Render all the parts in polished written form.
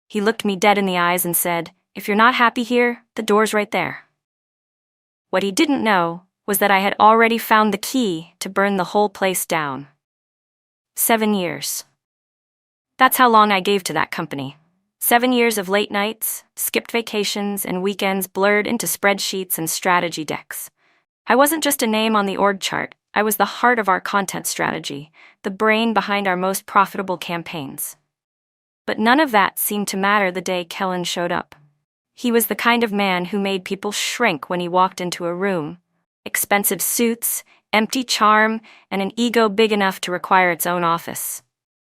He looked me dead in the eyes and said, "If you're not happy here, the door's right there." What he didn't know was that I had already found the key to burn the whole place down. 7 years. That's how long I gave to that company. 7 years of late nights, skipped vacations, and weekends blurred into spreadsheets and strategy decks. I wasn't just a name on the org chart, I was the heart of our content strategy, the brain behind our most profitable campaigns. But none of that seemed to matter the day Kellen showed up. He was the kind of man who made people shrink when he walked into a room. Expensive suits, empty charm, and an ego big enough to require its own office.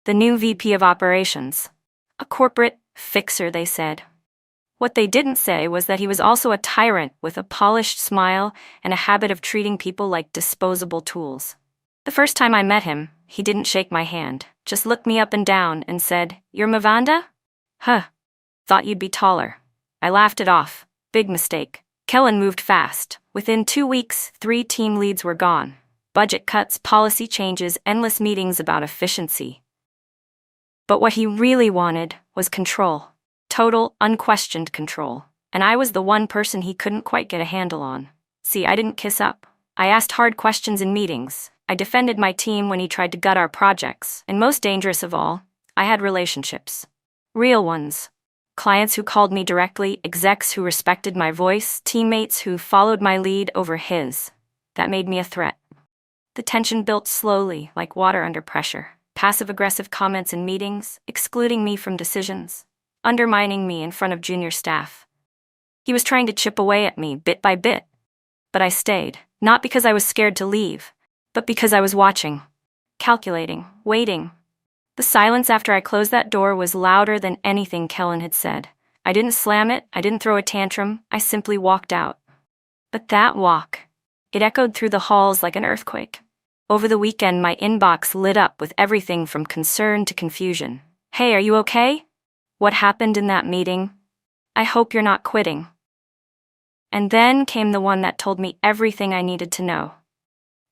The new VP of Operations. A corporate fixer, they said. What they didn't say was that he was also a tyrant with a polished smile and a habit of treating people like disposable tools. The first time I met him, he didn't shake my hand, just looked me up and down and said, "You're Mavanda? Huh. Thought you'd be taller." I laughed it off. Big mistake. Kellen moved fast. Within 2 weeks, 3 team leads were gone. Budget cuts, policy changes, endless meetings about efficiency. But what he really wanted was control. Total, unquestioned control. And I was the one person he couldn't quite get a handle on. See, I didn't kiss up. I asked hard questions in meetings. I defended my team when he tried to gut our projects. And most dangerous of all, I had relationships. Real ones. Clients who called me directly, execs who respected my voice, teammates who followed my lead over his. That made me a threat. The tension built slowly, like water under pressure. Passive-aggressive comments in meetings, excluding me from decisions, undermining me in front of junior staff. He was trying to chip away at me bit by bit. But I stayed, not because I was scared to leave, but because I was watching, calculating, waiting. The silence after I closed that door was louder than anything Kellen had said. I didn't slam it, I didn't throw a tantrum, I simply walked out. But that walk, it echoed through the halls like an earthquake. Over the weekend, my inbox lit up with everything from concern to confusion. "Hey, are you okay? What happened in that meeting? I hope you're not quitting." And then came the one that told me everything I needed to know.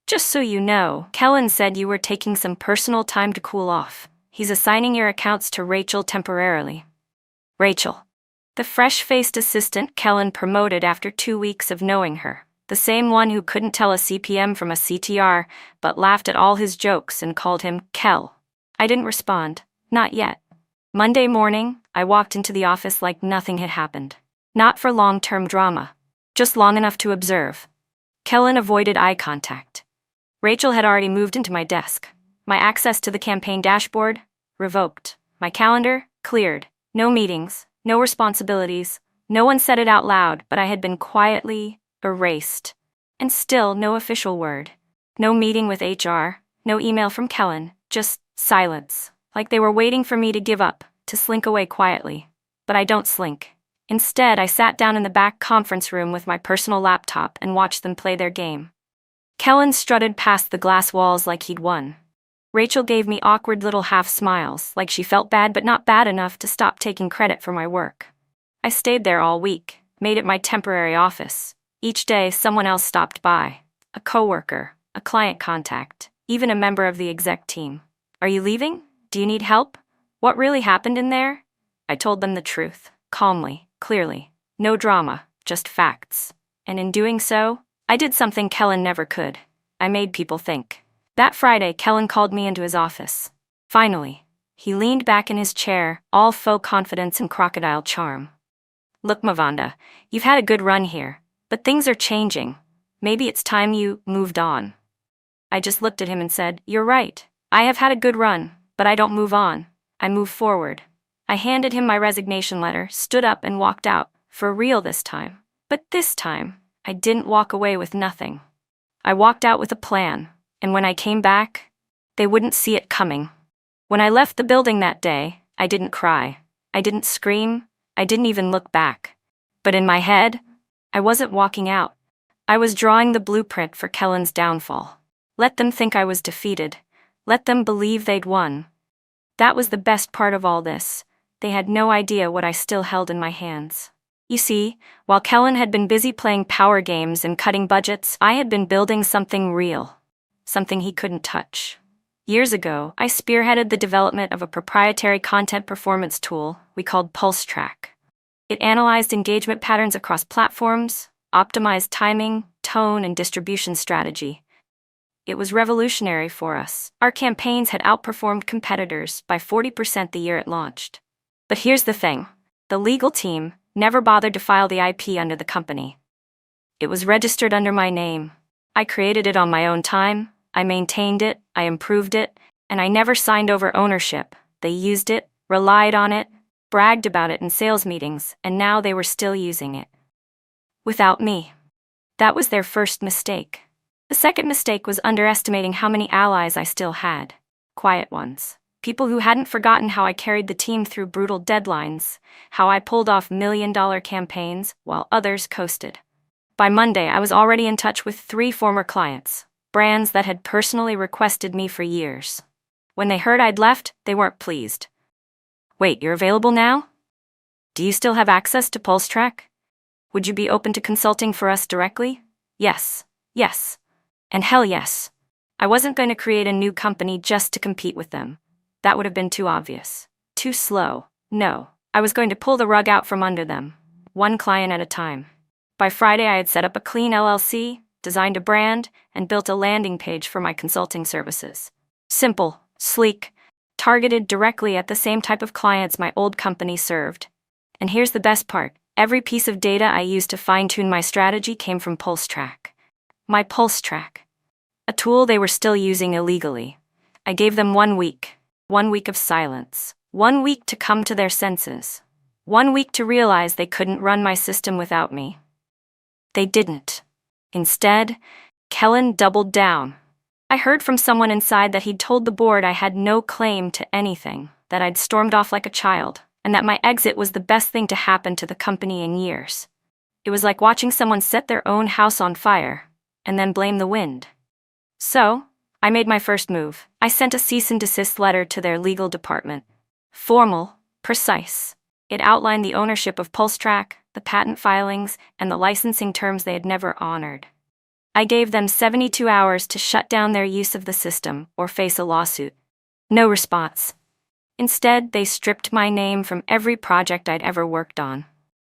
"Just so you know, Kellen said you were taking some personal time to cool off. He's assigning your accounts to Rachel temporarily." Rachel. The fresh-faced assistant Kellen promoted after 2 weeks of knowing her. The same one who couldn't tell a CPM from a CTR, but laughed at all his jokes and called him Kel. I didn't respond. Not yet. Monday morning, I walked into the office like nothing had happened. Not for long-term drama. Just long enough to observe. Kellen avoided eye contact. Rachel had already moved into my desk. My access to the campaign dashboard? Revoked. My calendar? Cleared. No meetings. No responsibilities. No one said it out loud, but I had been quietly erased. And still no official word. No meeting with HR. No email from Kellen. Just silence. Like they were waiting for me to give up, to slink away quietly. But I don't slink. Instead, I sat down in the back conference room with my personal laptop and watched them play their game. Kellen strutted past the glass walls like he'd won. Rachel gave me awkward little half-smiles, like she felt bad but not bad enough to stop taking credit for my work. I stayed there all week, made it my temporary office. Each day, someone else stopped by. A coworker, a client contact, even a member of the exec team. "Are you leaving? Do you need help? What really happened in there?" I told them the truth, calmly, clearly. No drama, just facts. And in doing so, I did something Kellen never could. I made people think. That Friday, Kellen called me into his office. Finally, he leaned back in his chair, all faux confidence and crocodile charm. "Look, Mavanda, you've had a good run here, but things are changing. Maybe it's time you moved on." I just looked at him and said, "You're right. I have had a good run, but I don't move on. I move forward." I handed him my resignation letter, stood up and walked out, for real this time. But this time, I didn't walk away with nothing. I walked out with a plan, and when I came back, they wouldn't see it coming. When I left the building that day, I didn't cry. I didn't scream. I didn't even look back. But in my head, I wasn't walking out. I was drawing the blueprint for Kellen's downfall. Let them think I was defeated. Let them believe they'd won. That was the best part of all this. They had no idea what I still held in my hands. You see, while Kellen had been busy playing power games and cutting budgets, I had been building something real. Something he couldn't touch. Years ago, I spearheaded the development of a proprietary content performance tool we called PulseTrack. It analyzed engagement patterns across platforms, optimized timing, tone, and distribution strategy. It was revolutionary for us. Our campaigns had outperformed competitors by 40% the year it launched. But here's the thing. The legal team never bothered to file the IP under the company. It was registered under my name. I created it on my own time, I maintained it, I improved it, and I never signed over ownership. They used it, relied on it, bragged about it in sales meetings, and now they were still using it. Without me. That was their first mistake. The second mistake was underestimating how many allies I still had. Quiet ones. People who hadn't forgotten how I carried the team through brutal deadlines, how I pulled off million-dollar campaigns while others coasted. By Monday, I was already in touch with 3 former clients, brands that had personally requested me for years. When they heard I'd left, they weren't pleased. Wait, you're available now? Do you still have access to PulseTrack? Would you be open to consulting for us directly? Yes. And hell yes. I wasn't going to create a new company just to compete with them. That would have been too obvious. Too slow. No, I was going to pull the rug out from under them, one client at a time. By Friday, I had set up a clean LLC, designed a brand, and built a landing page for my consulting services. Simple, sleek, targeted directly at the same type of clients my old company served. And here's the best part. Every piece of data I used to fine-tune my strategy came from PulseTrack. My PulseTrack. A tool they were still using illegally. I gave them 1 week. 1 week of silence. 1 week to come to their senses. 1 week to realize they couldn't run my system without me. They didn't. Instead, Kellen doubled down. I heard from someone inside that he'd told the board I had no claim to anything, that I'd stormed off like a child, and that my exit was the best thing to happen to the company in years. It was like watching someone set their own house on fire, and then blame the wind. So, I made my first move. I sent a cease and desist letter to their legal department. Formal, precise. It outlined the ownership of PulseTrack, the patent filings, and the licensing terms they had never honored. I gave them 72 hours to shut down their use of the system or face a lawsuit. No response. Instead, they stripped my name from every project I'd ever worked on.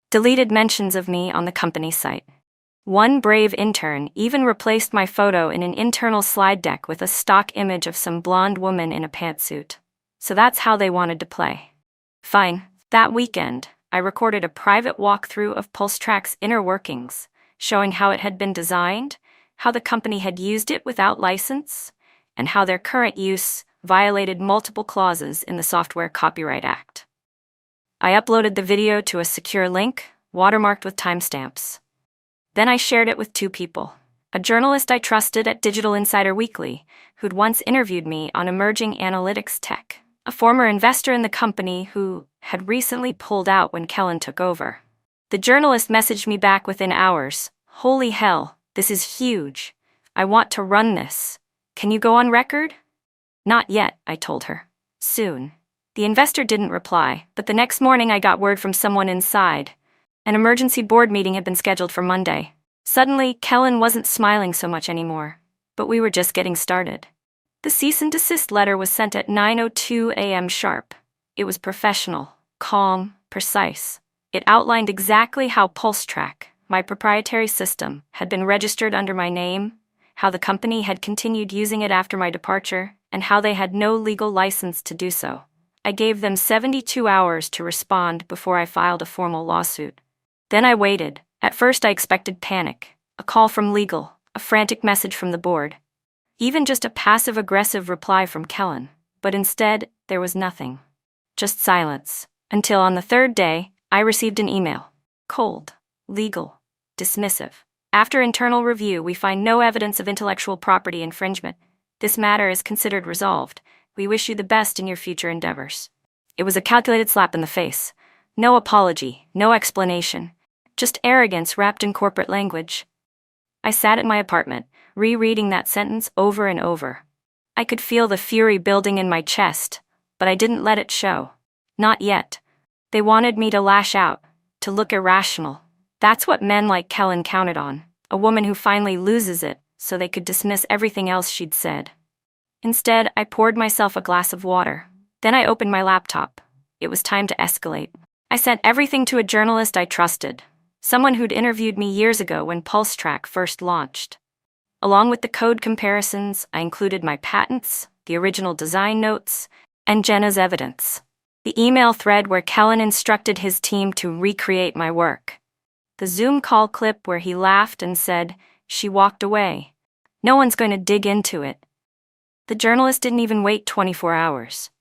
Deleted mentions of me on the company site. One brave intern even replaced my photo in an internal slide deck with a stock image of some blonde woman in a pantsuit. So that's how they wanted to play. Fine. That weekend, I recorded a private walkthrough of PulseTrack's inner workings, showing how it had been designed, how the company had used it without license, and how their current use violated multiple clauses in the Software Copyright Act. I uploaded the video to a secure link, watermarked with timestamps. Then I shared it with 2 people. A journalist I trusted at Digital Insider Weekly, who'd once interviewed me on emerging analytics tech. A former investor in the company who had recently pulled out when Kellen took over. The journalist messaged me back within hours. Holy hell, this is huge. I want to run this. Can you go on record? Not yet, I told her. Soon. The investor didn't reply, but the next morning I got word from someone inside. An emergency board meeting had been scheduled for Monday. Suddenly, Kellen wasn't smiling so much anymore, but we were just getting started. The cease and desist letter was sent at 9:02 a.m. sharp. It was professional, calm, precise. It outlined exactly how PulseTrack, my proprietary system, had been registered under my name, how the company had continued using it after my departure, and how they had no legal license to do so. I gave them 72 hours to respond before I filed a formal lawsuit. Then I waited. At first I expected panic, a call from legal, a frantic message from the board. Even just a passive-aggressive reply from Kellen, but instead, there was nothing. Just silence. Until on the 3rd day, I received an email. Cold, legal, dismissive. After internal review, we find no evidence of intellectual property infringement. This matter is considered resolved. We wish you the best in your future endeavors. It was a calculated slap in the face. No apology, no explanation. Just arrogance wrapped in corporate language. I sat in my apartment, rereading that sentence over and over. I could feel the fury building in my chest, but I didn't let it show. Not yet. They wanted me to lash out, to look irrational. That's what men like Kellen counted on, a woman who finally loses it, so they could dismiss everything else she'd said. Instead, I poured myself a glass of water. Then I opened my laptop. It was time to escalate. I sent everything to a journalist I trusted, someone who'd interviewed me years ago when PulseTrack first launched. Along with the code comparisons, I included my patents, the original design notes, and Jenna's evidence. The email thread where Kellen instructed his team to recreate my work. The Zoom call clip where he laughed and said, "She walked away. No one's going to dig into it." The journalist didn't even wait 24 hours.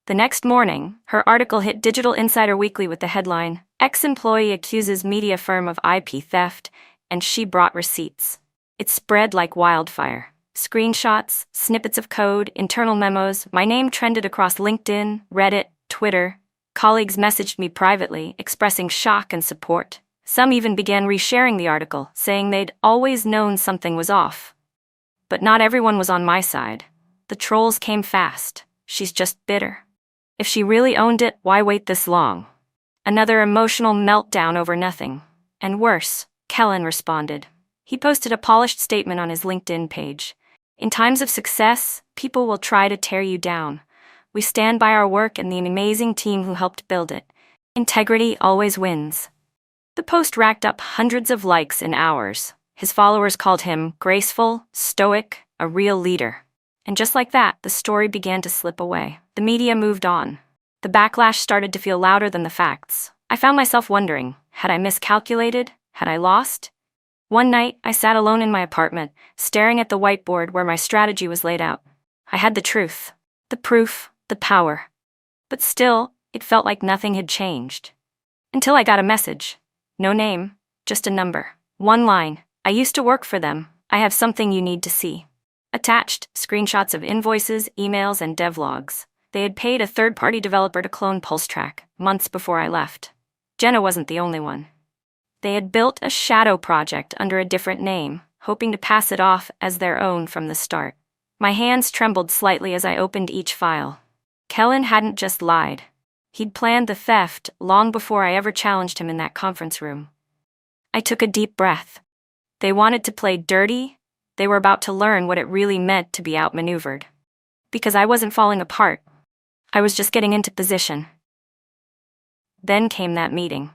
The next morning, her article hit Digital Insider Weekly with the headline, "Ex-employee accuses media firm of IP theft, and she brought receipts." It spread like wildfire. Screenshots, snippets of code, internal memos, my name trended across LinkedIn, Reddit, Twitter. Colleagues messaged me privately, expressing shock and support. Some even began resharing the article, saying they'd always known something was off. But not everyone was on my side. The trolls came fast. "She's just bitter. If she really owned it, why wait this long?" Another emotional meltdown over nothing. And worse, Kellen responded. He posted a polished statement on his LinkedIn page. "In times of success, people will try to tear you down. We stand by our work and the amazing team who helped build it. Integrity always wins." The post racked up hundreds of likes in hours. His followers called him graceful, stoic, a real leader. And just like that, the story began to slip away. The media moved on. The backlash started to feel louder than the facts. I found myself wondering, had I miscalculated? Had I lost? One night, I sat alone in my apartment, staring at the whiteboard where my strategy was laid out. I had the truth, the proof, the power. But still, it felt like nothing had changed. Until I got a message. No name, just a number. One line. "I used to work for them. I have something you need to see." Attached, screenshots of invoices, emails, and devlogs. They had paid a third-party developer to clone PulseTrack months before I left. Jenna wasn't the only one. They had built a shadow project under a different name, hoping to pass it off as their own from the start. My hands trembled slightly as I opened each file. Kellen hadn't just lied. He'd planned the theft long before I ever challenged him in that conference room. I took a deep breath. They wanted to play dirty. They were about to learn what it really meant to be outmaneuvered. Because I wasn't falling apart. I was just getting into position. Then came that meeting.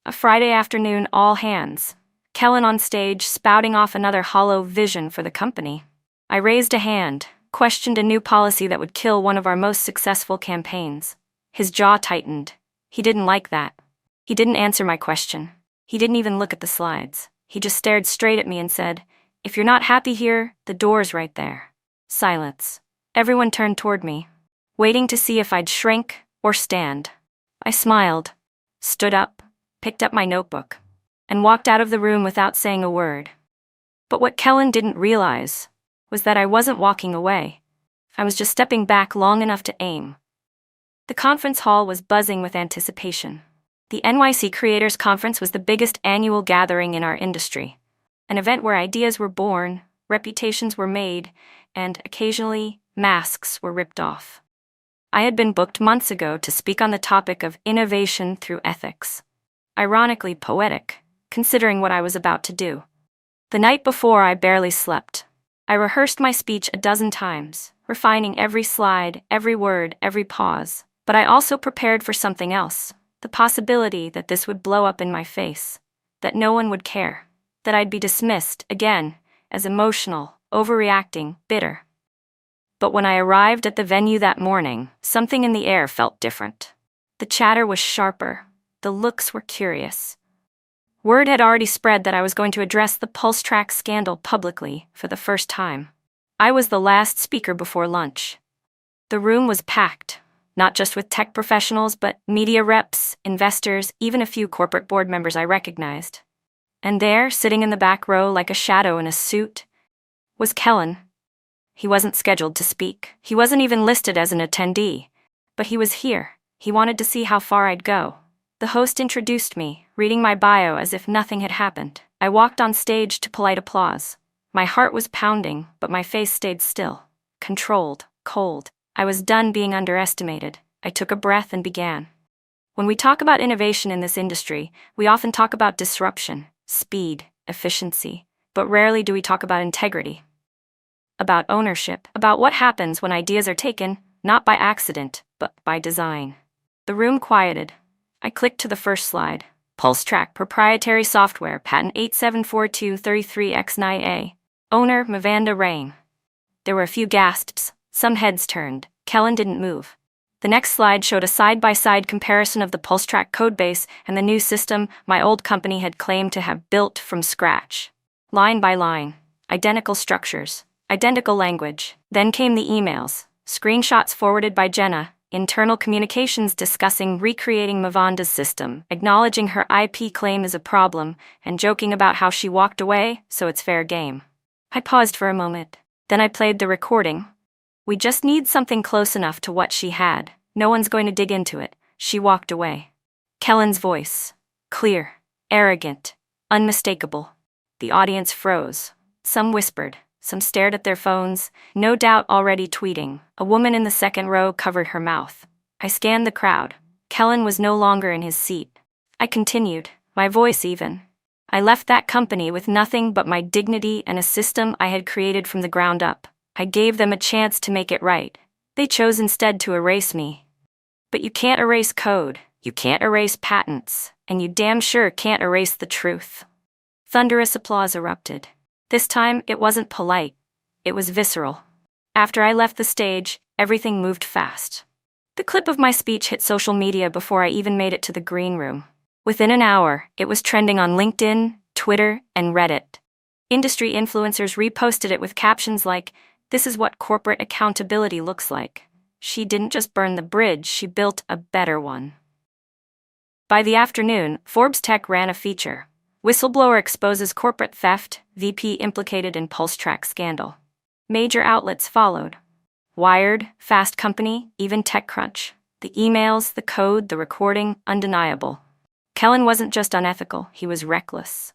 A Friday afternoon, all hands. Kellen on stage, spouting off another hollow vision for the company. I raised a hand, questioned a new policy that would kill one of our most successful campaigns. His jaw tightened. He didn't like that. He didn't answer my question. He didn't even look at the slides. He just stared straight at me and said, "If you're not happy here, the door's right there." Silence. Everyone turned toward me, waiting to see if I'd shrink or stand. I smiled, stood up, picked up my notebook, and walked out of the room without saying a word. But what Kellen didn't realize was that I wasn't walking away. I was just stepping back long enough to aim. The conference hall was buzzing with anticipation. The NYC Creators Conference was the biggest annual gathering in our industry, an event where ideas were born, reputations were made, and occasionally, masks were ripped off. I had been booked months ago to speak on the topic of innovation through ethics. Ironically poetic, considering what I was about to do. The night before, I barely slept. I rehearsed my speech a dozen times, refining every slide, every word, every pause. But I also prepared for something else, the possibility that this would blow up in my face, that no one would care, that I'd be dismissed, again, as emotional, overreacting, bitter. But when I arrived at the venue that morning, something in the air felt different. The chatter was sharper. The looks were curious. Word had already spread that I was going to address the PulseTrack scandal publicly for the first time. I was the last speaker before lunch. The room was packed, not just with tech professionals, but media reps, investors, even a few corporate board members I recognized. And there, sitting in the back row like a shadow in a suit, was Kellen. He wasn't scheduled to speak. He wasn't even listed as an attendee. But he was here. He wanted to see how far I'd go. The host introduced me, reading my bio as if nothing had happened. I walked on stage to polite applause. My heart was pounding, but my face stayed still. Controlled, cold. I was done being underestimated. I took a breath and began. When we talk about innovation in this industry, we often talk about disruption, speed, efficiency, but rarely do we talk about integrity. about ownership, about what happens when ideas are taken, not by accident, but by design. The room quieted. I clicked to the first slide. PulseTrack proprietary software, patent 874233X9A. Owner, Mavanda Rain. There were a few gasps, some heads turned. Kellen didn't move. The next slide showed a side-by-side comparison of the PulseTrack codebase and the new system my old company had claimed to have built from scratch. Line by line, identical structures, identical language. Then came the emails, screenshots forwarded by Jenna, internal communications discussing recreating Mavanda's system, acknowledging her IP claim is a problem, and joking about how she walked away, so it's fair game. I paused for a moment. Then I played the recording. We just need something close enough to what she had. No one's going to dig into it. She walked away. Kellen's voice. Clear, arrogant, unmistakable. The audience froze. Some whispered. Some stared at their phones, no doubt already tweeting. A woman in the second row covered her mouth. I scanned the crowd. Kellen was no longer in his seat. I continued, my voice even. I left that company with nothing but my dignity and a system I had created from the ground up. I gave them a chance to make it right. They chose instead to erase me. But you can't erase code, you can't erase patents, and you damn sure can't erase the truth. Thunderous applause erupted. This time, it wasn't polite. It was visceral. After I left the stage, everything moved fast. The clip of my speech hit social media before I even made it to the green room. Within an hour, it was trending on LinkedIn, Twitter, and Reddit. Industry influencers reposted it with captions like, "This is what corporate accountability looks like." She didn't just burn the bridge, she built a better one. By the afternoon, Forbes Tech ran a feature. Whistleblower exposes corporate theft, VP implicated in PulseTrack scandal. Major outlets followed. Wired, Fast Company, even TechCrunch. The emails, the code, the recording, undeniable. Kellen wasn't just unethical, he was reckless.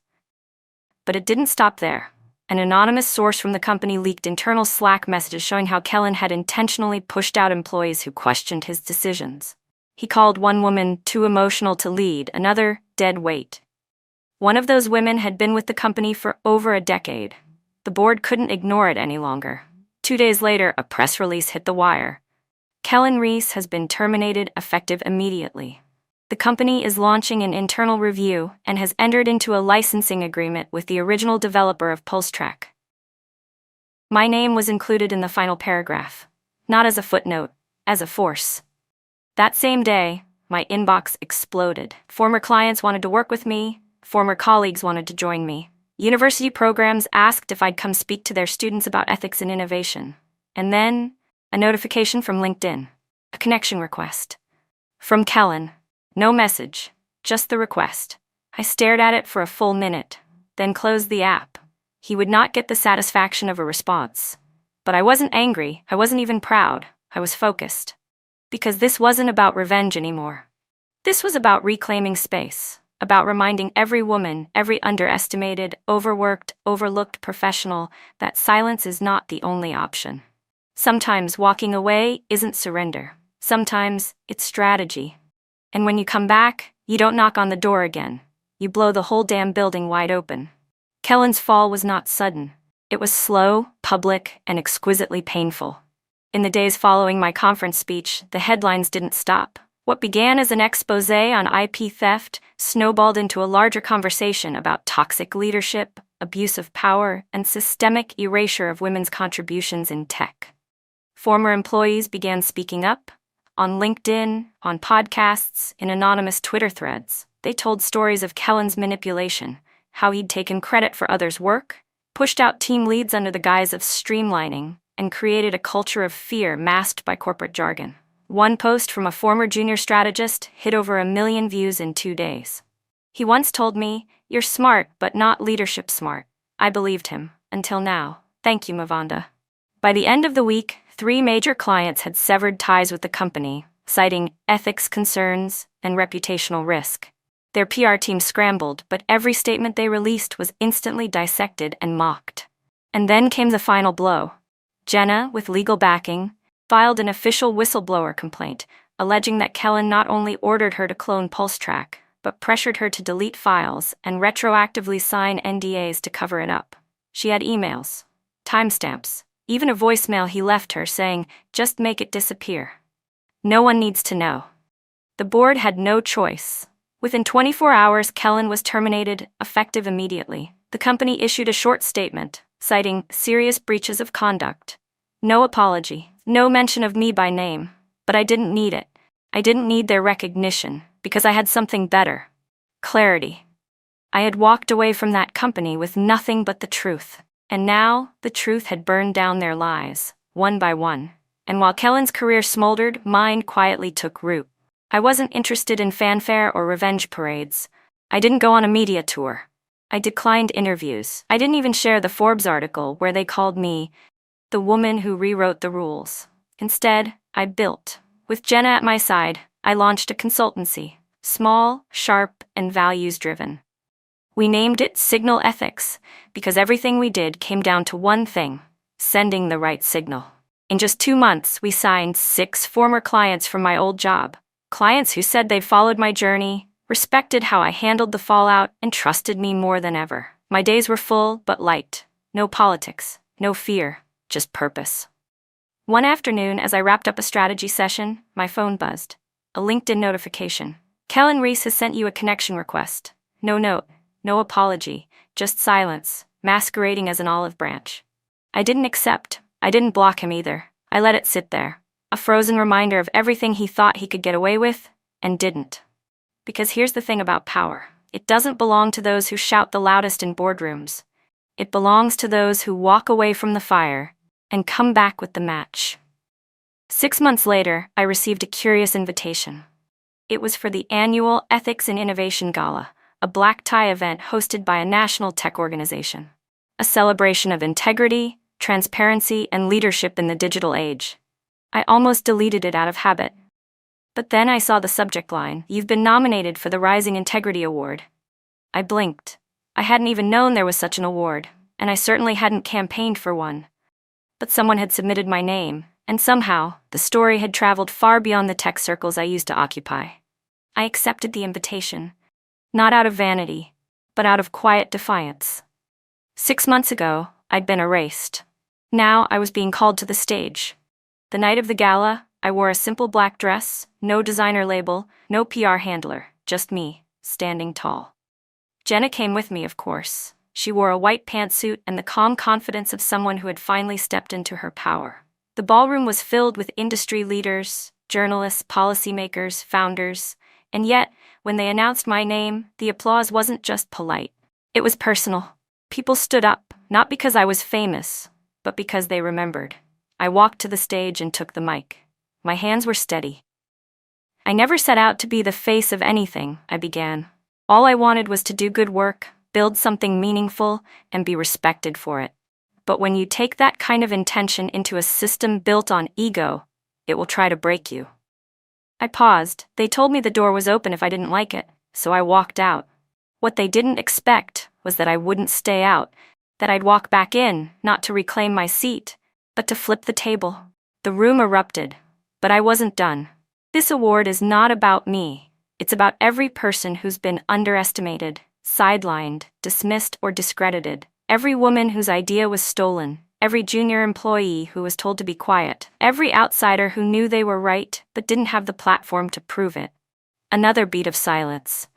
But it didn't stop there. An anonymous source from the company leaked internal Slack messages showing how Kellen had intentionally pushed out employees who questioned his decisions. He called one woman too emotional to lead, another dead weight. One of those women had been with the company for over a decade. The board couldn't ignore it any longer. 2 days later, a press release hit the wire. Kellen Reese has been terminated effective immediately. The company is launching an internal review and has entered into a licensing agreement with the original developer of PulseTrack. My name was included in the final paragraph, not as a footnote, as a force. That same day, my inbox exploded. Former clients wanted to work with me. Former colleagues wanted to join me. University programs asked if I'd come speak to their students about ethics and innovation. And then, a notification from LinkedIn. A connection request. From Kellen. No message, just the request. I stared at it for a full minute, then closed the app. He would not get the satisfaction of a response. But I wasn't angry, I wasn't even proud, I was focused. Because this wasn't about revenge anymore. This was about reclaiming space. About reminding every woman, every underestimated, overworked, overlooked professional that silence is not the only option. Sometimes walking away isn't surrender. Sometimes it's strategy. And when you come back, you don't knock on the door again. You blow the whole damn building wide open. Kellen's fall was not sudden. It was slow, public, and exquisitely painful. In the days following my conference speech, the headlines didn't stop. What began as an exposé on IP theft snowballed into a larger conversation about toxic leadership, abuse of power, and systemic erasure of women's contributions in tech. Former employees began speaking up. On LinkedIn, on podcasts, in anonymous Twitter threads, they told stories of Kellen's manipulation, how he'd taken credit for others' work, pushed out team leads under the guise of streamlining, and created a culture of fear masked by corporate jargon. One post from a former junior strategist hit over 1 million views in 2 days. He once told me, "You're smart, but not leadership smart." I believed him, until now. Thank you, Mavanda. By the end of the week, 3 major clients had severed ties with the company, citing ethics concerns and reputational risk. Their PR team scrambled, but every statement they released was instantly dissected and mocked. And then came the final blow. Jenna, with legal backing, filed an official whistleblower complaint, alleging that Kellen not only ordered her to clone PulseTrack, but pressured her to delete files and retroactively sign NDAs to cover it up. She had emails, timestamps, even a voicemail he left her saying, "Just make it disappear. No one needs to know." The board had no choice. Within 24 hours, Kellen was terminated, effective immediately. The company issued a short statement, citing serious breaches of conduct. No apology, no mention of me by name, but I didn't need it. I didn't need their recognition, because I had something better. Clarity. I had walked away from that company with nothing but the truth, and now the truth had burned down their lies, one by one. And while Kellen's career smoldered, mine quietly took root. I wasn't interested in fanfare or revenge parades. I didn't go on a media tour. I declined interviews. I didn't even share the Forbes article where they called me the woman who rewrote the rules. Instead, I built. With Jenna at my side, I launched a consultancy, small, sharp, and values-driven. We named it Signal Ethics because everything we did came down to one thing: sending the right signal. In just 2 months, we signed 6 former clients from my old job. Clients who said they'd followed my journey, respected how I handled the fallout, and trusted me more than ever. My days were full but light. No politics, no fear, just purpose. One afternoon, as I wrapped up a strategy session, my phone buzzed. A LinkedIn notification. "Kellen Reese has sent you a connection request." No note, no apology, just silence, masquerading as an olive branch. I didn't accept. I didn't block him either. I let it sit there. A frozen reminder of everything he thought he could get away with, and didn't. Because here's the thing about power. It doesn't belong to those who shout the loudest in boardrooms. It belongs to those who walk away from the fire and come back with the match. 6 months later, I received a curious invitation. It was for the annual Ethics and Innovation Gala, a black tie event hosted by a national tech organization. A celebration of integrity, transparency, and leadership in the digital age. I almost deleted it out of habit. But then I saw the subject line, "You've been nominated for the Rising Integrity Award." I blinked. I hadn't even known there was such an award, and I certainly hadn't campaigned for one. But someone had submitted my name, and somehow, the story had traveled far beyond the tech circles I used to occupy. I accepted the invitation, not out of vanity, but out of quiet defiance. 6 months ago, I'd been erased. Now I was being called to the stage. The night of the gala, I wore a simple black dress, no designer label, no PR handler, just me, standing tall. Jenna came with me, of course. She wore a white pantsuit and the calm confidence of someone who had finally stepped into her power. The ballroom was filled with industry leaders, journalists, policymakers, founders, and yet, when they announced my name, the applause wasn't just polite. It was personal. People stood up, not because I was famous, but because they remembered. I walked to the stage and took the mic. My hands were steady. "I never set out to be the face of anything," I began. "All I wanted was to do good work, build something meaningful, and be respected for it. But when you take that kind of intention into a system built on ego, it will try to break you." I paused. They told me the door was open if I didn't like it, so I walked out. What they didn't expect was that I wouldn't stay out, that I'd walk back in, not to reclaim my seat, but to flip the table. The room erupted, but I wasn't done. This award is not about me. It's about every person who's been underestimated, sidelined, dismissed, or discredited. Every woman whose idea was stolen. Every junior employee who was told to be quiet. Every outsider who knew they were right but didn't have the platform to prove it. Another beat of silence.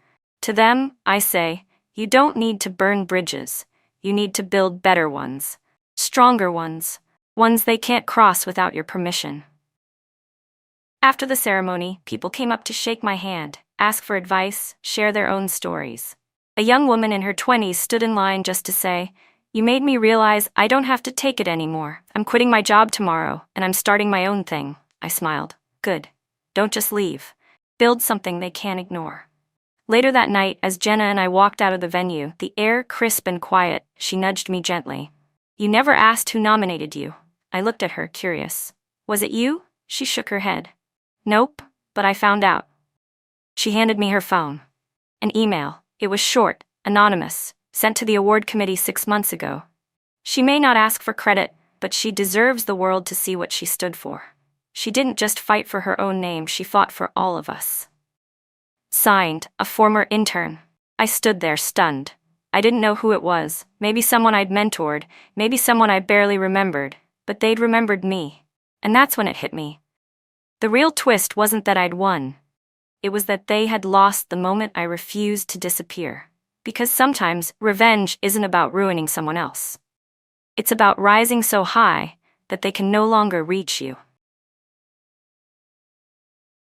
To them, I say, you don't need to burn bridges. You need to build better ones. Stronger ones. Ones they can't cross without your permission. After the ceremony, people came up to shake my hand, ask for advice, share their own stories. A young woman in her 20s stood in line just to say, "You made me realize I don't have to take it anymore. I'm quitting my job tomorrow, and I'm starting my own thing." I smiled. Good. Don't just leave. Build something they can't ignore. Later that night, as Jenna and I walked out of the venue, the air crisp and quiet, she nudged me gently. "You never asked who nominated you." I looked at her, curious. "Was it you?" She shook her head. "Nope, but I found out." She handed me her phone. An email. It was short, anonymous, sent to the award committee 6 months ago. She may not ask for credit, but she deserves the world to see what she stood for. She didn't just fight for her own name, she fought for all of us. Signed, a former intern. I stood there, stunned. I didn't know who it was. Maybe someone I'd mentored, maybe someone I barely remembered. but they'd remembered me. And that's when it hit me. The real twist wasn't that I'd won. It was that they had lost the moment I refused to disappear. Because sometimes revenge isn't about ruining someone else. It's about rising so high that they can no longer reach you.